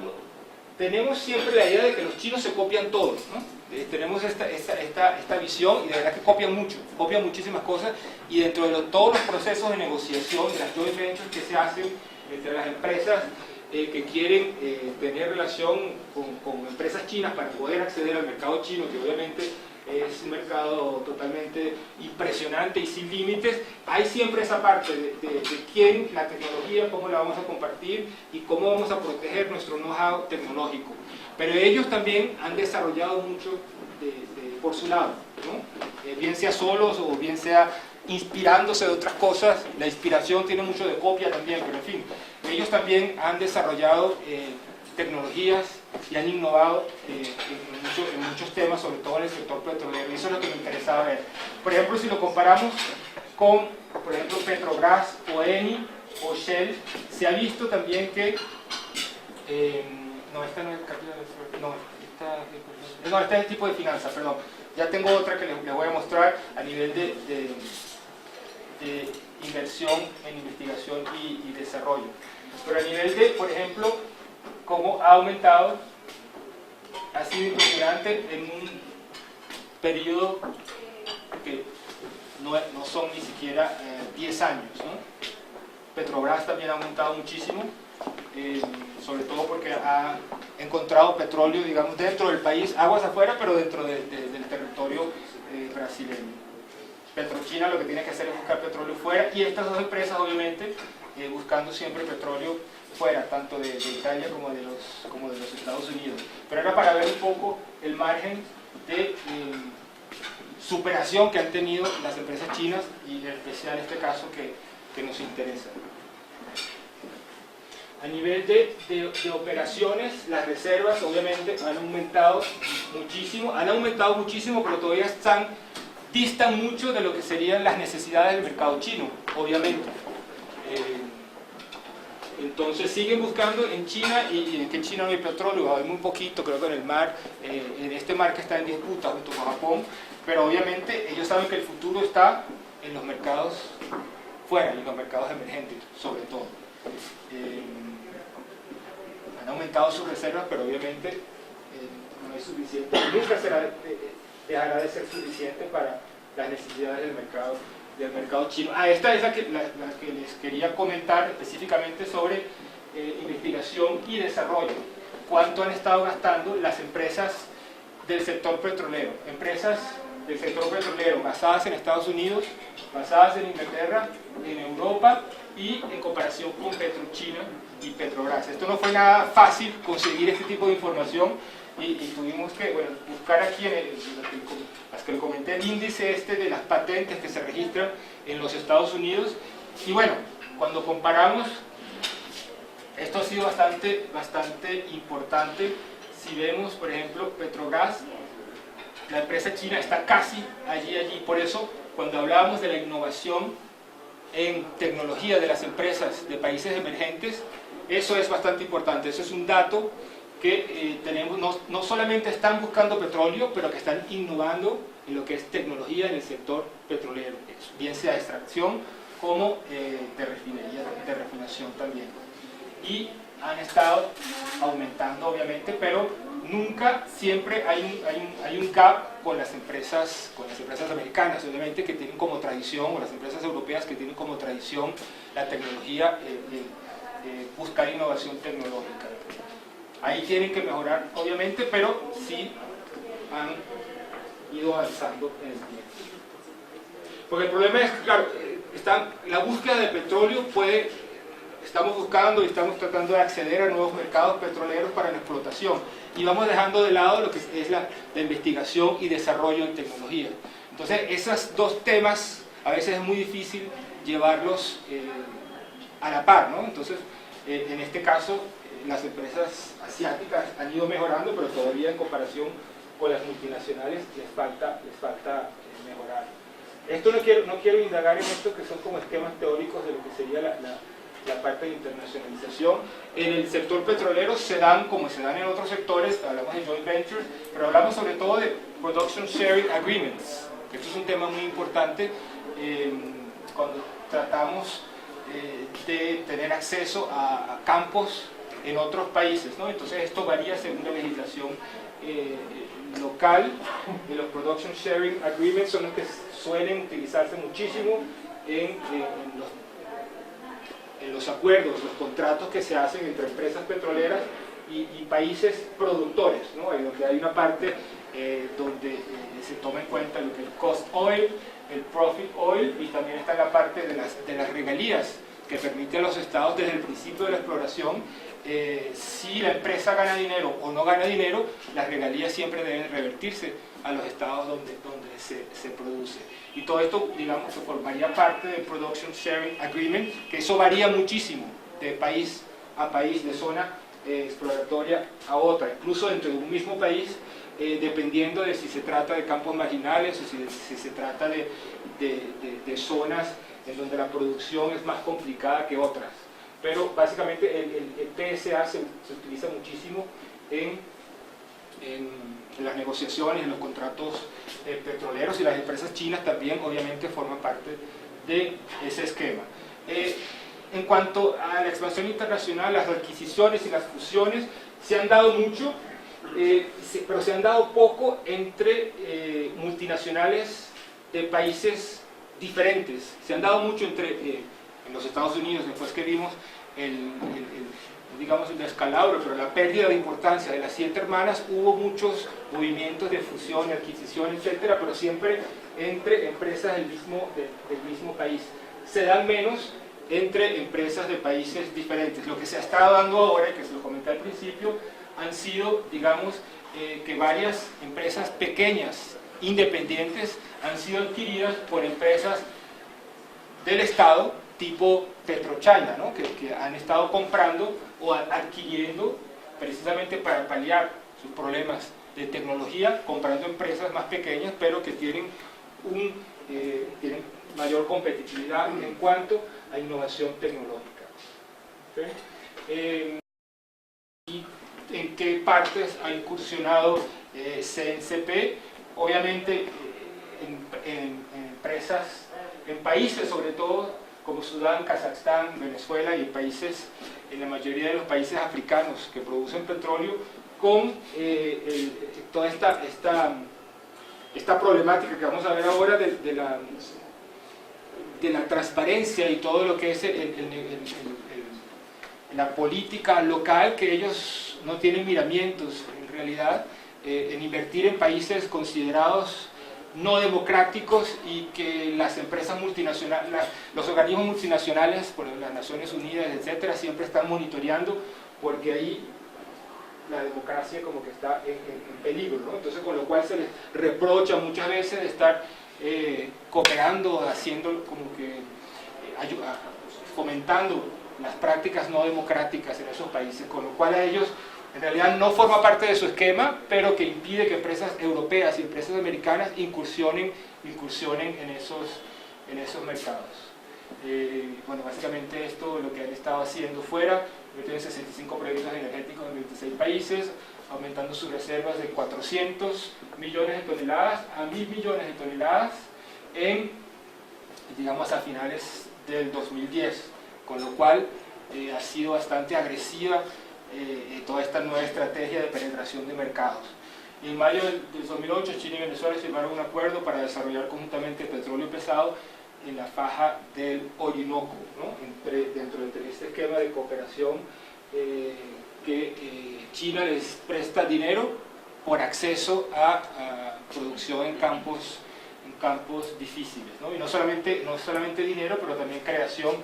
tenemos siempre la idea de que los chinos se copian todos, ¿no? Tenemos esta visión y de verdad que copian mucho, copian muchísimas cosas, y dentro de todos los procesos de negociación, de las joint ventures que se hacen entre las empresas que quieren tener relación con empresas chinas para poder acceder al mercado chino, que obviamente es un mercado totalmente impresionante y sin límites, hay siempre esa parte de quién, la tecnología, cómo la vamos a compartir y cómo vamos a proteger nuestro know-how tecnológico. Pero ellos también han desarrollado mucho por su lado, ¿no? Bien sea solos o bien sea inspirándose de otras cosas. La inspiración tiene mucho de copia también, pero en fin, ellos también han desarrollado tecnologías y han innovado en muchos temas, sobre todo en el sector petrolero, y eso es lo que me interesaba ver. Por ejemplo, si lo comparamos con, por ejemplo, Petrobras o Eni o Shell, se ha visto también que este es el tipo de finanzas, perdón. Ya tengo otra que les voy a mostrar a nivel de inversión en investigación y desarrollo. Pero a nivel de, por ejemplo, cómo ha aumentado, ha sido impresionante en un periodo que no son ni siquiera 10 años, ¿no? Petrobras también ha aumentado muchísimo, sobre todo porque ha encontrado petróleo, digamos, dentro del país, aguas afuera, pero dentro del territorio brasileño. Petrochina lo que tiene que hacer es buscar petróleo fuera, y estas dos empresas obviamente buscando siempre petróleo fuera, tanto de Italia como de los Estados Unidos. Pero era para ver un poco el margen de superación que han tenido las empresas chinas, y en especial este caso que nos interesa. A nivel de operaciones, las reservas obviamente han aumentado muchísimo, pero todavía distan mucho de lo que serían las necesidades del mercado chino, obviamente. Entonces siguen buscando en China, y en que en China no hay petróleo, hay muy poquito, creo que en el mar, en este mar que está en disputa junto con Japón, pero obviamente ellos saben que el futuro está en los mercados fuera, en los mercados emergentes, sobre todo. Han aumentado sus reservas, pero obviamente no es suficiente, nunca dejará de ser suficiente para las necesidades del mercado chino. Esta es la que les quería comentar específicamente sobre investigación y desarrollo. ¿Cuánto han estado gastando las empresas del sector petrolero? Empresas del sector petrolero basadas en Estados Unidos, basadas en Inglaterra, en Europa, y en comparación con Petrochina y Petrobras. Esto no fue nada fácil conseguir este tipo de información, y tuvimos que buscar aquí las que le comenté, el índice de las patentes que se registran en los Estados Unidos. Y bueno, cuando comparamos, esto ha sido bastante importante. Si vemos, por ejemplo, Petrobras, la empresa china está casi allí. Por eso, cuando hablábamos de la innovación en tecnología de las empresas de países emergentes, eso es bastante importante. Eso es un dato que tenemos, no solamente están buscando petróleo, pero que están innovando en lo que es tecnología en el sector petrolero, bien sea de extracción como de refinería, de refinación también. Y han estado aumentando obviamente, pero nunca, siempre hay un gap con las empresas americanas, obviamente, que tienen como tradición, o las empresas europeas que tienen como tradición la tecnología, buscar innovación tecnológica. Ahí tienen que mejorar, obviamente, pero sí han ido avanzando en el tiempo. Porque el problema es, claro, la búsqueda de petróleo estamos buscando y estamos tratando de acceder a nuevos mercados petroleros para la explotación, y vamos dejando de lado lo que es la investigación y desarrollo en tecnología. Entonces, esos dos temas a veces es muy difícil llevarlos a la par, ¿no? Entonces, en este caso, las empresas asiáticas han ido mejorando, pero todavía en comparación con las multinacionales les falta mejorar. Esto no quiero indagar en esto, que son como esquemas teóricos de lo que sería la parte de internacionalización. En el sector petrolero se dan, como se dan en otros sectores, hablamos de joint ventures, pero hablamos sobre todo de production sharing agreements. Esto es un tema muy importante cuando tratamos de tener acceso a campos en otros países, ¿no? Entonces esto varía según la legislación local. Y los production sharing agreements son los que suelen utilizarse muchísimo en los acuerdos, los contratos que se hacen entre empresas petroleras y países productores, ¿no? Donde hay una parte donde se toma en cuenta lo que es el cost oil, el profit oil, y también está la parte de las regalías que permite a los estados desde el principio de la exploración, si la empresa gana dinero o no gana dinero, las regalías siempre deben revertirse a los estados donde se produce. Y todo esto, digamos, que formaría parte del Production Sharing Agreement, que eso varía muchísimo de país a país, de zona exploratoria a otra, incluso dentro de un mismo país, dependiendo de si se trata de campos marginales o si se trata de zonas en donde la producción es más complicada que otras. Pero básicamente el PSA se utiliza muchísimo en las negociaciones, en los contratos petroleros, y las empresas chinas también obviamente forman parte de ese esquema. En cuanto a la expansión internacional, las adquisiciones y las fusiones se han dado mucho, pero se han dado poco entre multinacionales de países diferentes. Se han dado mucho en los Estados Unidos, después que vimos digamos el descalabro, pero la pérdida de importancia de las 7 hermanas, hubo muchos movimientos de fusión, adquisición, etcétera, pero siempre entre empresas del mismo país. Se dan menos entre empresas de países diferentes. Lo que se ha estado dando ahora, y que se lo comenté al principio, han sido, digamos, que varias empresas pequeñas, independientes, han sido adquiridas por empresas del Estado, tipo PetroChina, ¿no? que han estado comprando o adquiriendo precisamente para paliar sus problemas de tecnología, comprando empresas más pequeñas, pero que tienen mayor competitividad en cuanto a innovación tecnológica. ¿Okay? ¿Y en qué partes ha incursionado CNCP? Obviamente en empresas, en países sobre todo como Sudán, Kazajstán, Venezuela, y en la mayoría de los países africanos que producen petróleo, con toda esta problemática que vamos a ver ahora de la transparencia y todo lo que es la política local, que ellos no tienen miramientos en realidad en invertir en países considerados no democráticos, y que las empresas multinacionales, los organismos multinacionales, por las Naciones Unidas, etcétera, siempre están monitoreando, porque ahí la democracia como que está en peligro, ¿no? Entonces, con lo cual se les reprocha muchas veces de estar cooperando, haciendo como que fomentando las prácticas no democráticas en esos países, con lo cual a ellos en realidad no forma parte de su esquema, pero que impide que empresas europeas y empresas americanas incursionen en esos mercados. Bueno, básicamente esto es lo que han estado haciendo fuera. tiene 65 proyectos energéticos en 26 países, aumentando sus reservas de 400 millones de toneladas a 1.000 millones de toneladas digamos, a finales del 2010, con lo cual ha sido bastante agresiva toda esta nueva estrategia de penetración de mercados. En mayo del 2008, Chile y Venezuela firmaron un acuerdo para desarrollar conjuntamente petróleo pesado en la faja del Orinoco, ¿no? dentro de este esquema de cooperación que China les presta dinero por acceso a producción en campos difíciles, ¿no? Y no solamente dinero, pero también creación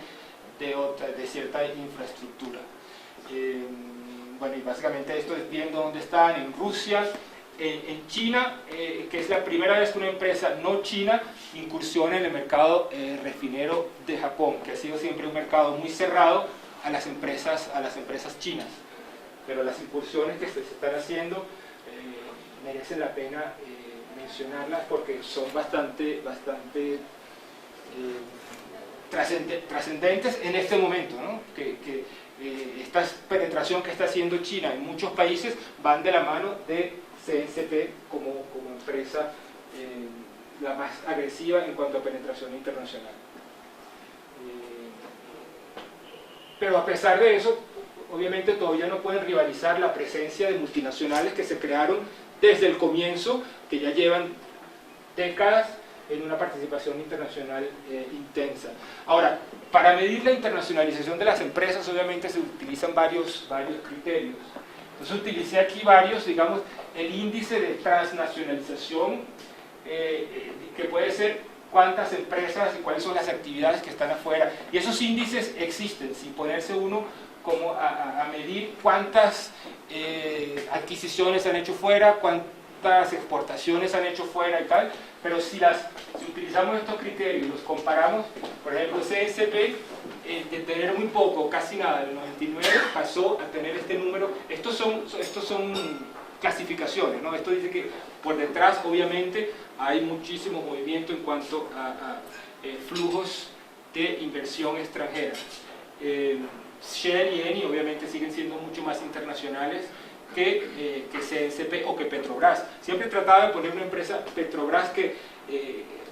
de cierta infraestructura. Bueno, y básicamente esto es viendo dónde están, en Rusia, en China, que es la primera vez que una empresa no china incursiona en el mercado refinero de Japón, que ha sido siempre un mercado muy cerrado a las empresas chinas. Pero las incursiones que se están haciendo merecen la pena mencionarlas porque son bastante trascendentes en este momento, ¿no? Que esta penetración que está haciendo China en muchos países van de la mano de CNCP como empresa la más agresiva en cuanto a penetración internacional. Pero a pesar de eso, obviamente todavía no pueden rivalizar la presencia de multinacionales que se crearon desde el comienzo, que ya llevan décadas en una participación internacional intensa. Ahora, para medir la internacionalización de las empresas, obviamente se utilizan varios criterios. Entonces utilicé aquí varios, digamos, el índice de transnacionalización, que puede ser cuántas empresas y cuáles son las actividades que están afuera. Y esos índices existen, sin ponerse uno como a medir cuántas adquisiciones han hecho fuera, cuántas exportaciones han hecho fuera y tal, pero si utilizamos estos criterios y los comparamos, por ejemplo, CNCP, de tener muy poco, casi nada, en el 99 pasó a tener este número. Estos son clasificaciones, ¿no? Esto dice que por detrás, obviamente, hay muchísimo movimiento en cuanto a flujos de inversión extranjera. Shell y Eni obviamente siguen siendo mucho más internacionales que CNCP o que Petrobras. Siempre trataba de poner una empresa, Petrobras, que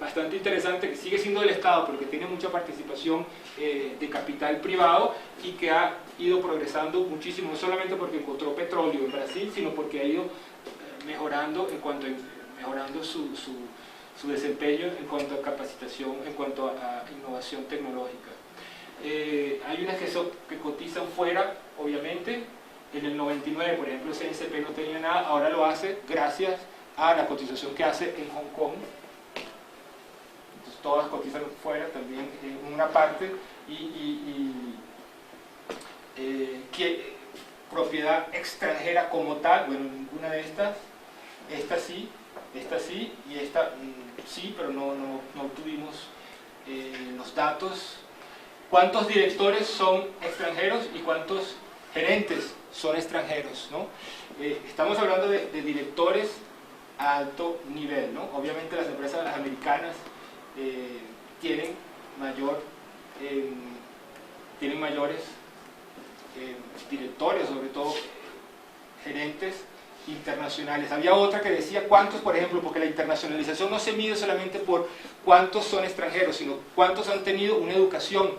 bastante interesante, que sigue siendo del Estado, pero que tiene mucha participación de capital privado y que ha ido progresando muchísimo, no solamente porque encontró petróleo en Brasil, sino porque ha ido mejorando su desempeño en cuanto a capacitación, en cuanto a innovación tecnológica. Hay unas que cotizan fuera, obviamente. En el 99, por ejemplo, CNCP no tenía nada, ahora lo hace gracias a la cotización que hace en Hong Kong. Entonces todas cotizan fuera también en una parte, que propiedad extranjera como tal, bueno, ninguna de estas, esta sí y esta sí, pero no obtuvimos los datos. ¿Cuántos directores son extranjeros y cuántos gerentes son extranjeros, ¿no? Estamos hablando de directores a alto nivel, ¿no? Obviamente las empresas americanas tienen mayores directores, sobre todo gerentes internacionales. Había otra que decía cuántos, por ejemplo, porque la internacionalización no se mide solamente por cuántos son extranjeros, sino cuántos han tenido una educación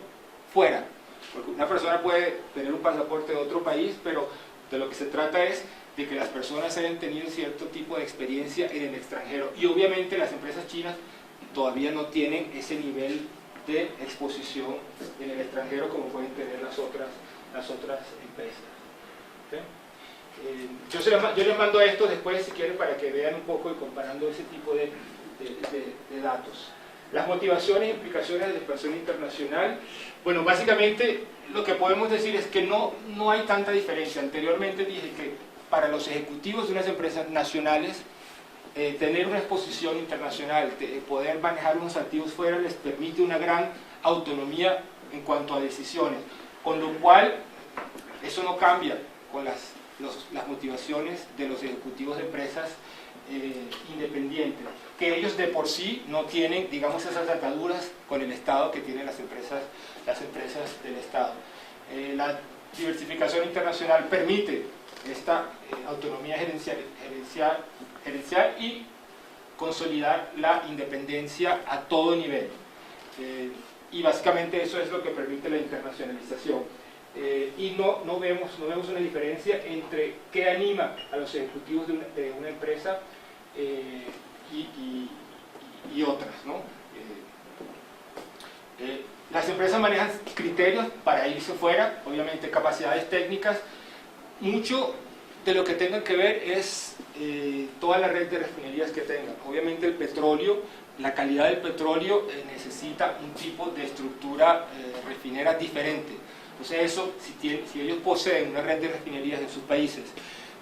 fuera. Porque una persona puede tener un pasaporte de otro país, pero de lo que se trata es de que las personas hayan tenido cierto tipo de experiencia en el extranjero. Y obviamente las empresas chinas todavía no tienen ese nivel de exposición en el extranjero como pueden tener las otras empresas. ¿Okay? Yo les mando esto después si quieren para que vean un poco y comparando ese tipo de datos. Las motivaciones e implicaciones de la expansión internacional. Bueno, básicamente lo que podemos decir es que no hay tanta diferencia. Anteriormente dije que para los ejecutivos de unas empresas nacionales, tener una exposición internacional, poder manejar unos activos fuera, les permite una gran autonomía en cuanto a decisiones. Con lo cual, eso no cambia con las motivaciones de los ejecutivos de empresas independientes, que ellos de por sí no tienen, digamos, esas ataduras con el Estado que tienen las empresas del Estado. diversificación internacional permite esta autonomía gerencial y consolidar la independencia a todo nivel. Y básicamente eso es lo que permite la internacionalización. Y no vemos una diferencia entre qué anima a los ejecutivos de una empresa y otras, ¿no? Las empresas manejan criterios para irse fuera, obviamente capacidades técnicas. Mucho de lo que tengan que ver es toda la red de refinerías que tengan. Obviamente el petróleo, la calidad del petróleo necesita un tipo de estructura refinera diferente. Entonces eso, si ellos poseen una red de refinerías en sus países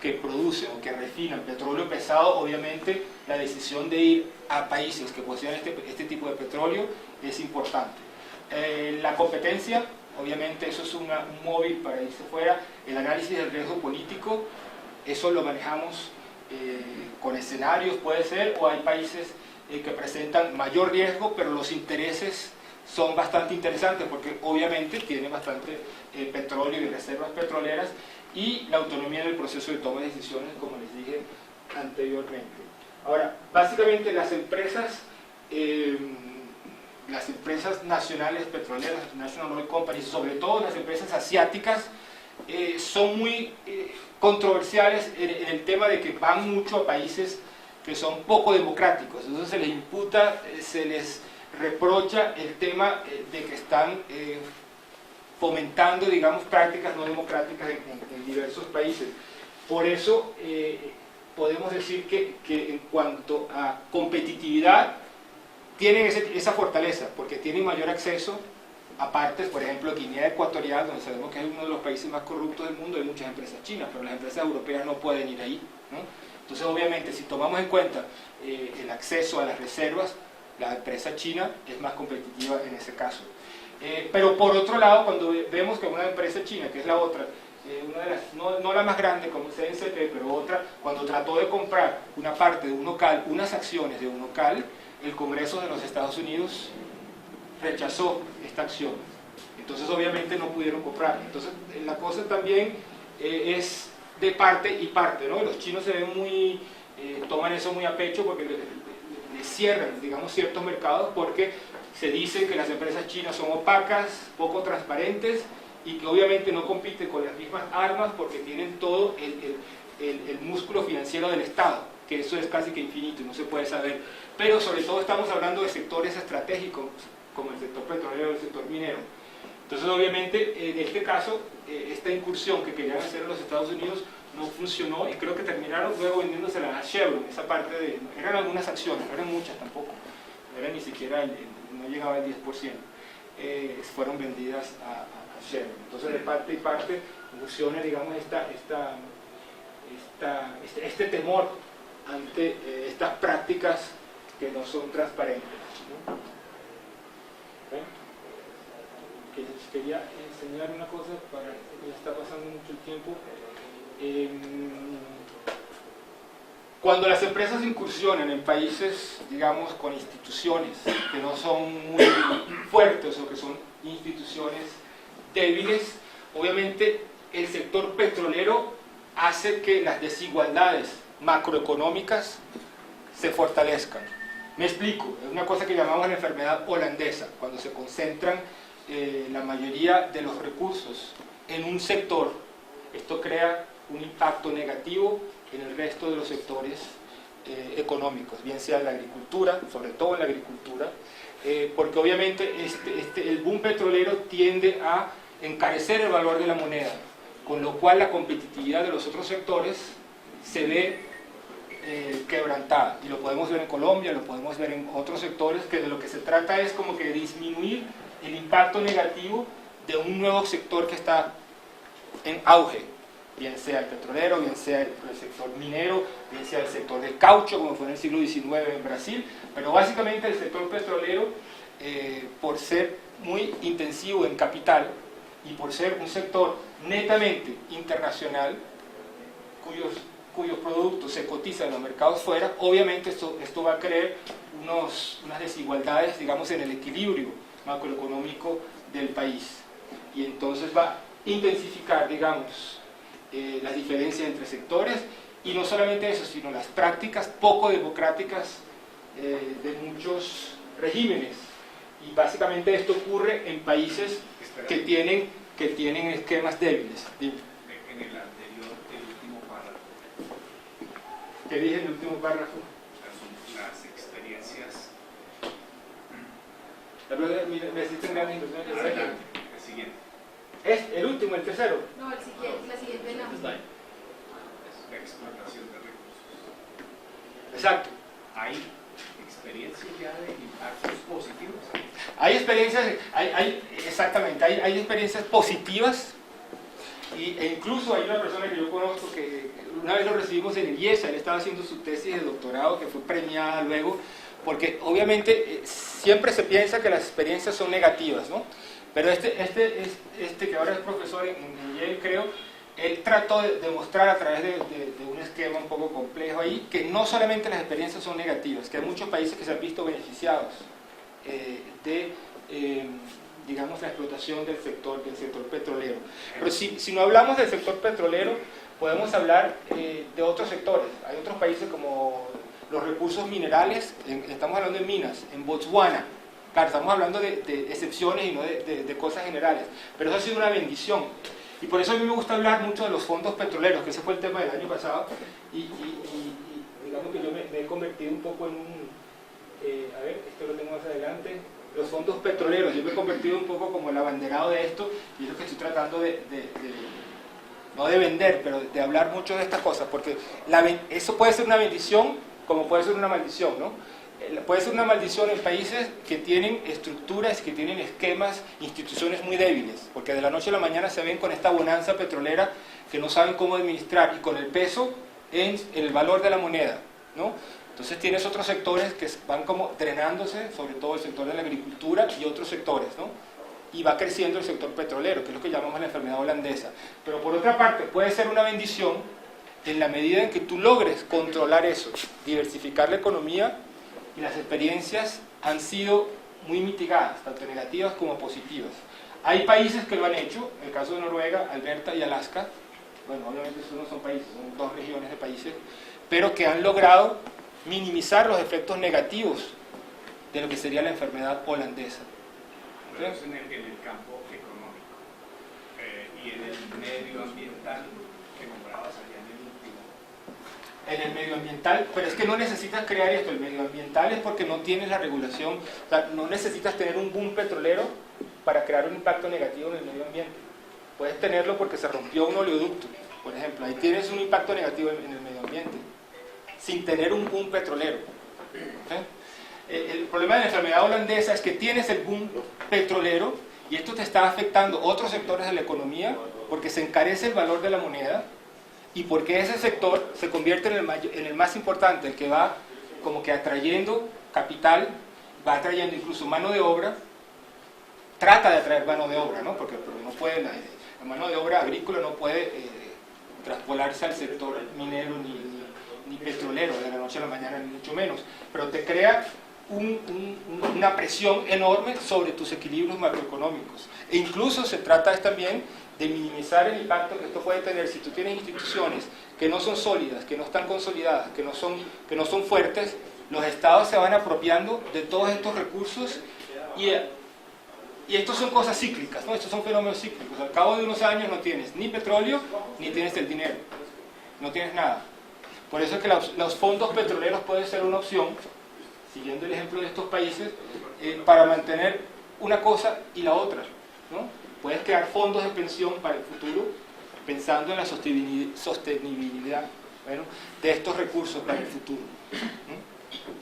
que producen o que refinan petróleo pesado, obviamente la decisión de ir a países que poseen este tipo de petróleo es importante. La competencia, obviamente eso es un móvil para irse fuera. El análisis del riesgo político, eso lo manejamos con escenarios, puede ser, o hay países que presentan mayor riesgo, pero los intereses son bastante interesantes porque obviamente tienen bastante petróleo y reservas petroleras, y la autonomía en el proceso de toma de decisiones, como les dije anteriormente. Ahora, básicamente las empresas nacionales petroleras, National Oil Companies, sobre todo las empresas asiáticas, son muy controversiales en el tema de que van mucho a países que son poco democráticos. Entonces se les imputa, se les reprocha el tema de que están fomentando, digamos, prácticas no democráticas en diversos países. Por eso podemos decir que en cuanto a competitividad tienen esa fortaleza, porque tienen mayor acceso a partes, por ejemplo, Guinea Ecuatorial, donde sabemos que es uno de los países más corruptos del mundo. Hay muchas empresas chinas, pero las empresas europeas no pueden ir ahí, ¿no? Entonces, obviamente, si tomamos en cuenta el acceso a las reservas, la empresa china es más competitiva en ese caso. Pero por otro lado, cuando vemos que una empresa china, que es la otra, una de las, no la más grande como CNCP, pero otra, cuando trató de comprar una parte de Unocal, unas acciones de Unocal, el Congreso de los Estados Unidos rechazó esta acción. Entonces obviamente no pudieron comprar. Entonces la cosa también es de parte y parte, ¿no? Los chinos se ven muy, toman eso muy a pecho porque le cierran, digamos, ciertos mercados, porque se dice que las empresas chinas son opacas, poco transparentes, y que obviamente no compiten con las mismas armas porque tienen todo el músculo financiero del Estado, que eso es casi que infinito y no se puede saber. Pero sobre todo estamos hablando de sectores estratégicos como el sector petrolero y el sector minero. Entonces obviamente en este caso esta incursión que querían hacer en los Estados Unidos no funcionó, y creo que terminaron luego vendiéndosela a Chevron, esa parte de, eran algunas acciones, no eran muchas tampoco, no era ni siquiera no llegaba al 10%, fueron vendidas a Chevron. Entonces de parte y parte funciona, digamos, este temor ante estas prácticas que no son transparentes, ¿no? Quería enseñar una cosa, ya está pasando mucho el tiempo. Cuando las empresas incursionan en países, digamos, con instituciones que no son muy fuertes o que son instituciones débiles, obviamente el sector petrolero hace que las desigualdades macroeconómicas se fortalezcan. Me explico, es una cosa que llamamos la enfermedad holandesa, cuando se concentran la mayoría de los recursos en un sector. Esto crea un impacto negativo en el resto de los sectores económicos, bien sea en la agricultura, sobre todo en la agricultura, porque obviamente el boom petrolero tiende a encarecer el valor de la moneda, con lo cual la competitividad de los otros sectores se ve quebrantada, y lo podemos ver en Colombia, lo podemos ver en otros sectores, que de lo que se trata es como que disminuir el impacto negativo de un nuevo sector que está en auge, bien sea el petrolero, bien sea el sector minero, bien sea el sector del caucho, como fue en el siglo XIX en Brasil, pero básicamente el sector petrolero, por ser muy intensivo en capital y por ser un sector netamente internacional, cuyos productos se cotizan en los mercados fuera, obviamente esto va a crear unas desigualdades, digamos, en el equilibrio macroeconómico del país, y entonces va intensificar, digamos, las diferencias entre sectores, y no solamente eso, sino las prácticas poco democráticas de muchos regímenes. Y básicamente esto ocurre en países que tienen esquemas débiles. Dime. En el anterior, el último párrafo. ¿Qué dije en el último párrafo? Las experiencias. Me existen grandes inversiones. Adelante, el siguiente. Es el último, el tercero. No, la siguiente no. Es la explotación de recursos. Exacto. ¿Hay experiencias ya de impactos positivos? Hay experiencias, exactamente, hay experiencias positivas, e incluso hay una persona que yo conozco que una vez lo recibimos en el IESA, él estaba haciendo su tesis de doctorado que fue premiada luego, porque obviamente siempre se piensa que las experiencias son negativas, ¿no? Pero este que ahora es profesor en Yale, creo, él trató de demostrar a través de un esquema un poco complejo ahí que no solamente las experiencias son negativas, que hay muchos países que se han visto beneficiados digamos, la explotación del sector petrolero. Pero si no hablamos del sector petrolero, podemos hablar de otros sectores. Hay otros países como los recursos minerales, estamos hablando de minas, en Botswana. Claro, estamos hablando de excepciones y no de cosas generales, pero eso ha sido una bendición. Y por eso a mí me gusta hablar mucho de los fondos petroleros, que ese fue el tema del año pasado, y digamos que yo me he convertido un poco en un... a ver, esto lo tengo más adelante. Los fondos petroleros, yo me he convertido un poco como el abanderado de esto, y es lo que estoy tratando no de vender, pero de hablar mucho de estas cosas, porque eso puede ser una bendición como puede ser una maldición, ¿no? Puede ser una maldición en países que tienen estructuras, que tienen esquemas, instituciones muy débiles, porque de la noche a la mañana se ven con esta bonanza petrolera que no saben cómo administrar, y con el peso en el valor de la moneda, ¿no? Entonces tienes otros sectores que van como drenándose, sobre todo el sector de la agricultura y otros sectores, ¿no? Y va creciendo el sector petrolero, que es lo que llamamos la enfermedad holandesa. Pero por otra parte, puede ser una bendición en la medida en que tú logres controlar eso, diversificar la economía, y las experiencias han sido muy mitigadas, tanto negativas como positivas. Hay países que lo han hecho, el caso de Noruega, Alberta y Alaska, bueno, obviamente esos no son países, son dos regiones de países, pero que han logrado minimizar los efectos negativos de lo que sería la enfermedad holandesa. Pero es en el campo económico y en el medio ambiental que nombrabas allá en el último. En el medioambiental, pero es que no necesitas crear esto. El medioambiental es porque no tienes la regulación, o sea, no necesitas tener un boom petrolero para crear un impacto negativo en el medio ambiente. Puedes tenerlo porque se rompió un oleoducto, por ejemplo, ahí tienes un impacto negativo en el medio ambiente, sin tener un boom petrolero. El problema de la enfermedad holandesa es que tienes el boom petrolero y esto te está afectando otros sectores de la economía porque se encarece el valor de la moneda y porque ese sector se convierte en el más importante, el que va como que atrayendo capital, va atrayendo incluso mano de obra, trata de atraer mano de obra, ¿no? Porque no puede, la mano de obra agrícola no puede traspolarse al sector minero ni petrolero de la noche a la mañana, ni mucho menos, pero te crea una presión enorme sobre tus equilibrios macroeconómicos. E incluso se trata también de minimizar el impacto que esto puede tener si tú tienes instituciones que no son sólidas, que no están consolidadas, que no son fuertes. Los estados se van apropiando de todos estos recursos y estos son cosas cíclicas, ¿no? Estos son fenómenos cíclicos. Al cabo de unos años no tienes ni petróleo ni tienes el dinero, no tienes nada. Por eso es que los fondos petroleros pueden ser una opción, siguiendo el ejemplo de estos países, para mantener una cosa y la otra, ¿no? Puedes crear fondos de pensión para el futuro, pensando en la sostenibilidad, bueno, de estos recursos para el futuro.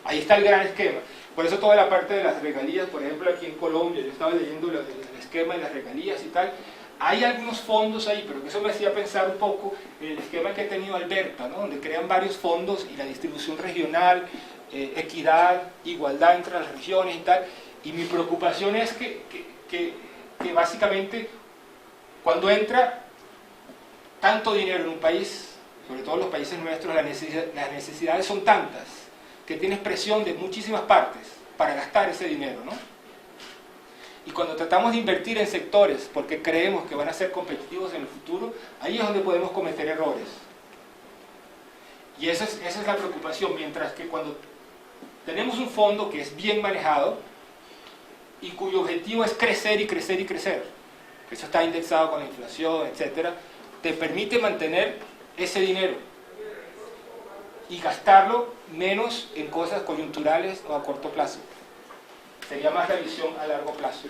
Ahí está el gran esquema. Por eso toda la parte de las regalías, por ejemplo aquí en Colombia, yo estaba leyendo el esquema de las regalías y tal, hay algunos fondos ahí, pero que eso me hacía pensar un poco en el esquema que ha tenido Alberta, ¿no? Donde crean varios fondos y la distribución regional, equidad, igualdad entre las regiones y tal, y mi preocupación es que básicamente cuando entra tanto dinero en un país, sobre todo en los países nuestros, las necesidades son tantas que tienes presión de muchísimas partes para gastar ese dinero, ¿no? Y cuando tratamos de invertir en sectores porque creemos que van a ser competitivos en el futuro, ahí es donde podemos cometer errores. Y esa es la preocupación, mientras que cuando tenemos un fondo que es bien manejado y cuyo objetivo es crecer y crecer y crecer, eso está indexado con la inflación, etc., te permite mantener ese dinero y gastarlo menos en cosas coyunturales o a corto plazo. Sería más la visión a largo plazo.